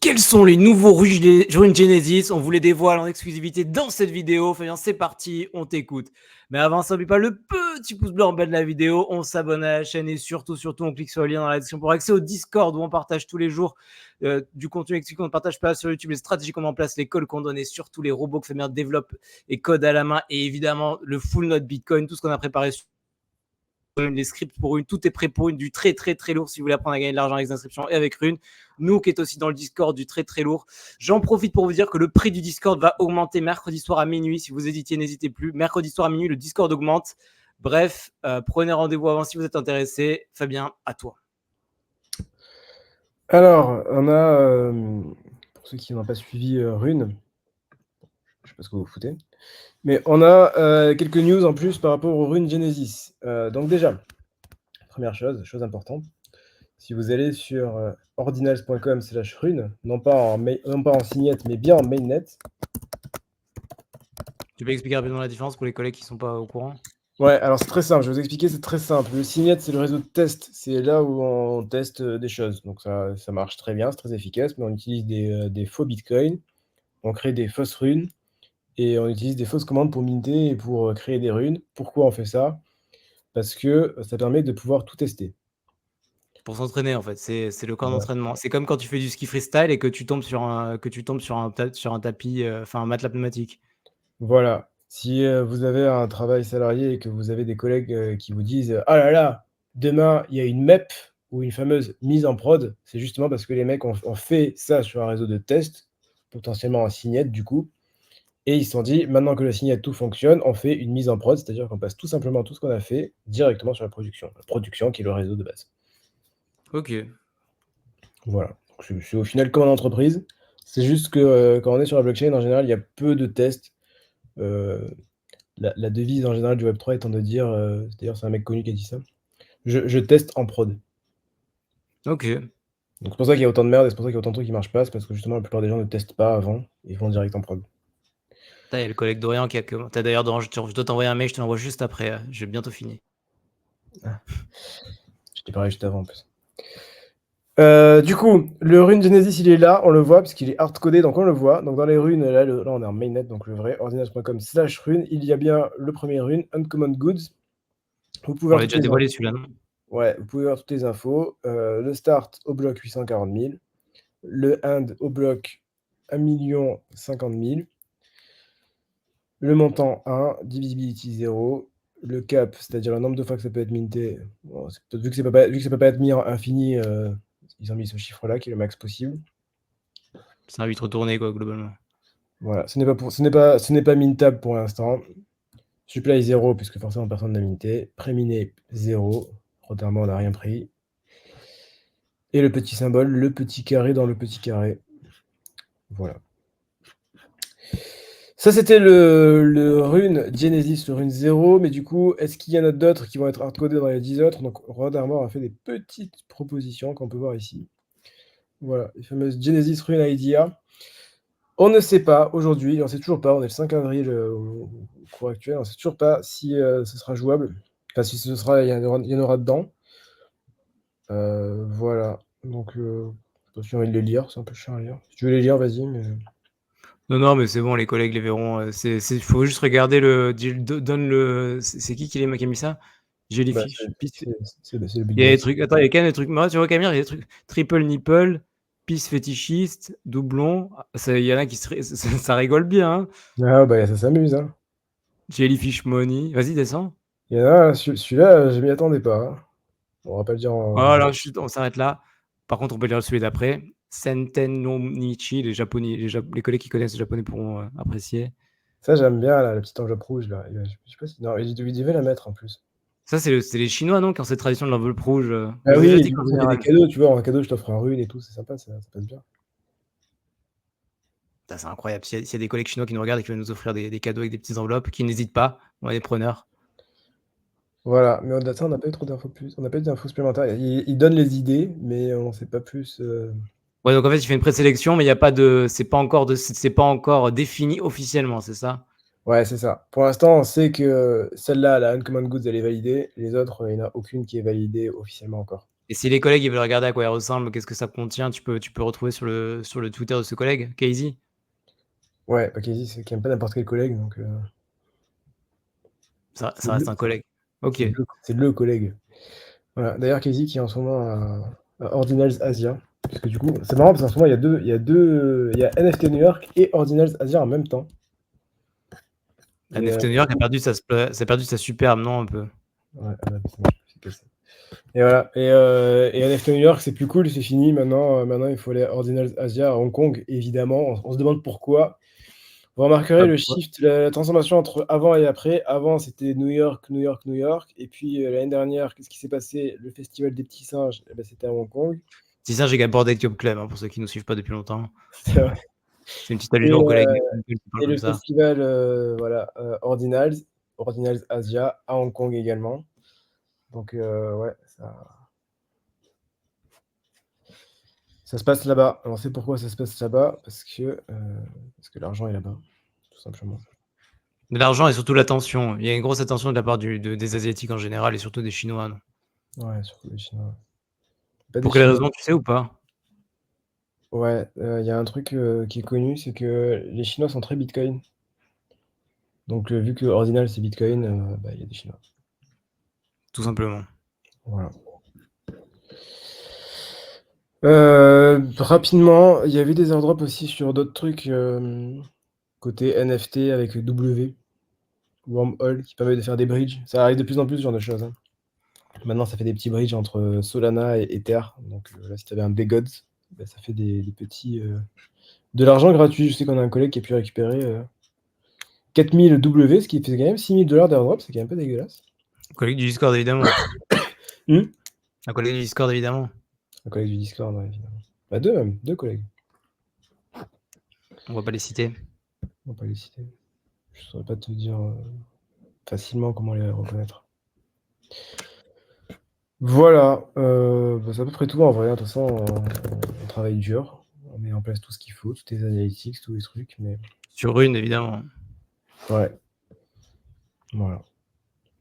Quels sont les nouveaux runes Genesis? On vous les dévoile en exclusivité dans cette vidéo. Fabien, c'est parti, on t'écoute. Mais avant ça, n'oublie pas le petit pouce bleu en bas de la vidéo. On s'abonne à la chaîne et surtout, on clique sur le lien dans la description pour accéder au Discord où on partage tous les jours du contenu exclusif qu'on ne partage pas sur YouTube, les stratégies qu'on met en place, les calls qu'on donne et surtout les robots que Fabien développe et code à la main et évidemment le full note Bitcoin, tout ce qu'on a préparé sur les scripts pour une, tout est prêt pour une, du très lourd si vous voulez apprendre à gagner de l'argent avec des inscriptions et avec Rune. Nous qui est aussi dans le Discord, du très lourd. J'en profite pour vous dire que le prix du Discord va augmenter mercredi soir à minuit. Si vous hésitiez, n'hésitez plus. Mercredi soir à minuit, le Discord augmente. Bref, prenez rendez-vous avant si vous êtes intéressé. Fabien, à toi. Alors, on a, pour ceux qui n'ont pas suivi Rune, je sais pas ce que vous foutez, mais on a quelques news en plus par rapport au Rune Genesis. Donc déjà, première chose importante, si vous allez sur ordinals.com/rune, non pas en signette, mais bien en mainnet. Tu peux expliquer rapidement la différence pour les collègues qui ne sont pas au courant? Ouais, alors c'est très simple, je vais vous expliquer, c'est très simple. Le signet, c'est le réseau de test, c'est là où on teste des choses. Donc ça marche très bien, c'est très efficace, mais on utilise des faux bitcoins, on crée des fausses runes, et on utilise des fausses commandes pour minter et pour créer des runes. Pourquoi on fait ça? Parce que ça permet de pouvoir tout tester. Pour s'entraîner en fait, c'est le camp Voilà. d'entraînement. C'est comme quand tu fais du ski freestyle et que tu tombes sur un tapis, enfin un matelas pneumatique. Voilà. Si vous avez un travail salarié et que vous avez des collègues qui vous disent: «Ah là là, demain, il y a une MEP ou une fameuse mise en prod», c'est justement parce que les mecs ont fait ça sur un réseau de test, potentiellement en signette du coup, et ils se sont dit: «Maintenant que le signette, tout fonctionne, on fait une mise en prod», c'est-à-dire qu'on passe tout simplement tout ce qu'on a fait directement sur la production. La production qui est le réseau de base. Ok. Voilà. Donc c'est au final comme en entreprise. C'est juste que quand on est sur la blockchain, en général, il y a peu de tests. La devise en général du Web3 étant de dire, d'ailleurs c'est un mec connu qui a dit ça: «Je teste en prod». Ok. Donc c'est pour ça qu'il y a autant de merde et c'est pour ça qu'il y a autant de trucs qui marchent pas, c'est parce que justement la plupart des gens ne testent pas avant, ils vont direct en prod. Il y a le collègue Dorian qui a commenté. D'ailleurs, je dois t'envoyer un mail, je te l'envoie juste après. J'ai bientôt fini. Ah. Je t'ai parlé juste avant en plus. Du coup, le rune Genesis il est là, on le voit parce qu'il est hard-codé, donc on le voit. Donc dans les runes, là on est en mainnet, donc le vrai, ordinals.com/rune, il y a bien le premier rune, Uncommon Goods. Vous pouvez On voir l'avait toutes déjà les dévoilé celui-là, non? ouais, vous pouvez voir toutes les infos. Le start au bloc 840 000, le end au bloc 1 050 000, le montant 1, divisibility 0, le cap, c'est-à-dire le nombre de fois que ça peut être minté. Bon, vu que ça peut pas être mis en infini, ils ont mis ce chiffre-là qui est le max possible. C'est un 8 retourné, quoi, globalement. Voilà, ce n'est pas mintable pour l'instant. Supply 0, puisque forcément personne n'a minté. Préminé 0, retardement on n'a rien pris. Et le petit symbole, le petit carré dans le petit carré. Voilà. Ça, c'était le rune Genesis, le rune 0, mais du coup, est-ce qu'il y en a d'autres qui vont être hardcodés dans les 10 autres? Donc, Rod Armor a fait des petites propositions qu'on peut voir ici. Voilà, les fameuses Genesis Rune Idea. On ne sait pas aujourd'hui, on ne sait toujours pas, on est le 5 avril au cours actuel, on ne sait toujours pas si ce sera jouable, enfin si ce sera, il y en aura dedans. Voilà, donc je sais pas si j'ai envie de les lire, c'est un peu chiant à lire. Si tu veux les lire, vas-y, mais... Non, mais c'est bon, les collègues les verront. Faut juste regarder donne le. C'est qui a mis ça? Bah, Jellyfish. c'est le big Il y a des boss. trucs. Attends, il y a quand même des trucs. Moi, tu vois, Camille, il y a des trucs. Triple nipple, pisse fétichiste, doublon. Il y en a qui ça rigole bien. Hein. Ah bah ça s'amuse, hein. Jellyfish money. Vas-y, descends. Il y en a, celui-là, je m'y attendais pas, hein. On va pas le dire en... Voilà, on s'arrête là. Par contre, on peut lire celui d'après. Senten no Nichi, les Japonais, les collègues qui connaissent le japonais pourront apprécier. Ça, j'aime bien, là, la petite enveloppe rouge, là. Je sais pas si... Non, il devait la mettre, en plus. Ça, c'est les Chinois, non, qui ont cette tradition de l'enveloppe rouge. Ah Les oui, et Asiatiques du en coup, ça fait des général. cadeaux, tu vois. En cadeau, je t'offre un rune et tout, c'est sympa, ça passe bien. C'est incroyable. S'il y a des collègues chinois qui nous regardent et qui veulent nous offrir des cadeaux avec des petites enveloppes, qui n'hésitent pas. On est des preneurs. Voilà, mais au-delà de ça, on n'a pas eu trop d'infos plus. On n'a pas eu d'infos supplémentaires. Il donne les idées, mais on ne sait pas plus. Ouais, donc en fait, il fait une présélection, mais il y a pas de, c'est pas encore défini officiellement, c'est ça? Ouais, c'est ça. Pour l'instant, on sait que celle-là, la Uncommon Goods, elle est validée. Les autres, il n'y en a aucune qui est validée officiellement encore. Et si les collègues ils veulent regarder à quoi elle ressemble, qu'est-ce que ça contient, tu peux retrouver sur le Twitter de ce collègue, Casey? Ouais, bah, Casey, c'est quand même pas n'importe quel collègue, donc Ça c'est le reste un collègue. OK. c'est le collègue. Voilà, d'ailleurs Casey qui est en ce moment à Ordinals Asia, parce que du coup c'est marrant parce qu'en ce moment il y a NFT New York et Ordinals Asia en même temps La et NFT New York a perdu sa superbe, non, un peu? ouais, ah ouais, c'est cassé et voilà et NFT New York, c'est plus cool, c'est fini maintenant, maintenant il faut aller à Ordinals Asia à Hong Kong évidemment. On se demande pourquoi. Vous remarquerez Bah, le pourquoi? shift, la transformation entre avant et après. Avant, c'était New York, New York, New York et puis, l'année dernière, qu'est-ce qui s'est passé? Le festival des petits singes, et bah, c'était à Hong Kong. Si ça, j'ai Bored Ape Club, hein, pour ceux qui nous suivent pas depuis longtemps. C'est vrai C'est une petite et allusion au collègue qui parle et comme le ça. festival, voilà, Ordinals, Ordinals Asia à Hong Kong également. Donc, ouais, ça se passe là-bas. On sait pourquoi ça se passe là-bas, parce que l'argent est là-bas, tout simplement. De l'argent et surtout l'attention. Il y a une grosse attention de la part des Asiatiques en général et surtout des Chinois, non? Ouais, surtout les Chinois. Pas des Pour quelle Chinois. raison, tu sais ou pas? Ouais, il y a un truc, qui est connu, c'est que les Chinois sont très bitcoin. Donc, vu que Ordinal c'est bitcoin, bah, il y a des Chinois. Tout simplement. Voilà. Rapidement, il y avait des airdrops aussi sur d'autres trucs, côté NFT avec W, Wormhole, qui permet de faire des bridges. Ça arrive de plus en plus ce genre de choses, hein. Maintenant, ça fait des petits bridges entre, Solana et Ether. Donc, là, si tu avais un Bgods, bah, ça fait des petits, de l'argent gratuit. Je sais qu'on a un collègue qui a pu récupérer, 4000 W, ce qui fait quand même 6 000 $ d'airdrop, c'est quand même pas dégueulasse. Un collègue du Discord, évidemment. Mmh? Un collègue du Discord, évidemment. Un collègue du Discord, ouais, évidemment. Bah, 2 même, 2 collègues. On va pas les citer. On va pas les citer. Je saurais pas te dire, facilement comment les reconnaître. Voilà, bah, c'est à peu près tout en vrai, hein. De toute façon, on travaille dur, on met en place tout ce qu'il faut, toutes les analytics, tous les trucs, mais Sur Rune, évidemment. ouais. Voilà.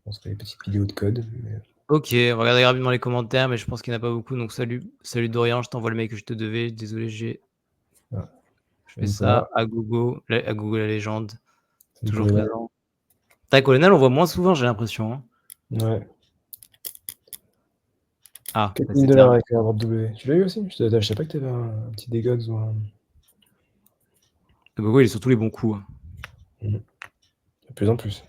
On se fait des petites vidéos de code, mais OK, on va regarder rapidement les commentaires, mais je pense qu'il y en a pas beaucoup, donc salut Dorian, je t'envoie le mail que je te devais. Désolé, voilà. je fais Salut ça. Thomas, À Gogo la légende, salut toujours Colonna. présent. Tac, Colonel, on voit moins souvent, j'ai l'impression, hein. Ouais. Ah, bah, 4 c'est 000 $ terminé. avec un drop W. Tu l'as eu aussi? Je savais pas que t'avais un petit Degods ou un Gogo, il est sur tous les bons coups, hein. mmh. De plus en plus.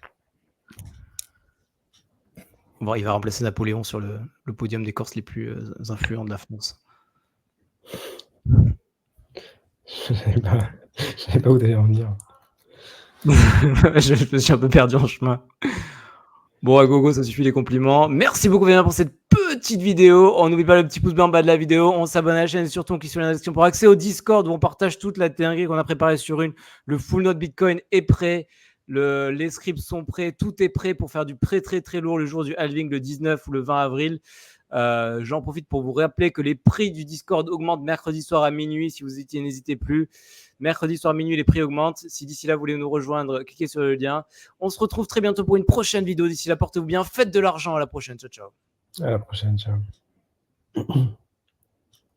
Bon, il va remplacer Napoléon sur le podium des Corses les plus, influents de la France. Je savais pas où t'allais en venir. Je me suis un peu perdu en chemin. Bon, à gogo, ça suffit les compliments. Merci beaucoup Fabien pour cette petite vidéo. On n'oublie pas le petit pouce bleu en bas de la vidéo. On s'abonne à la chaîne et surtout on clique sur la description pour accès au Discord où on partage toute la dinguerie qu'on a préparée sur une. Le full note Bitcoin est prêt. Les scripts sont prêts. Tout est prêt pour faire du très lourd le jour du halving le 19 ou le 20 avril. J'en profite pour vous rappeler que les prix du Discord augmentent mercredi soir à minuit. Si vous étiez, n'hésitez plus. Mercredi soir à minuit, les prix augmentent. Si d'ici là, vous voulez nous rejoindre, cliquez sur le lien. On se retrouve très bientôt pour une prochaine vidéo. D'ici là, portez-vous bien. Faites de l'argent. À la prochaine. Ciao, ciao. À la prochaine, ciao.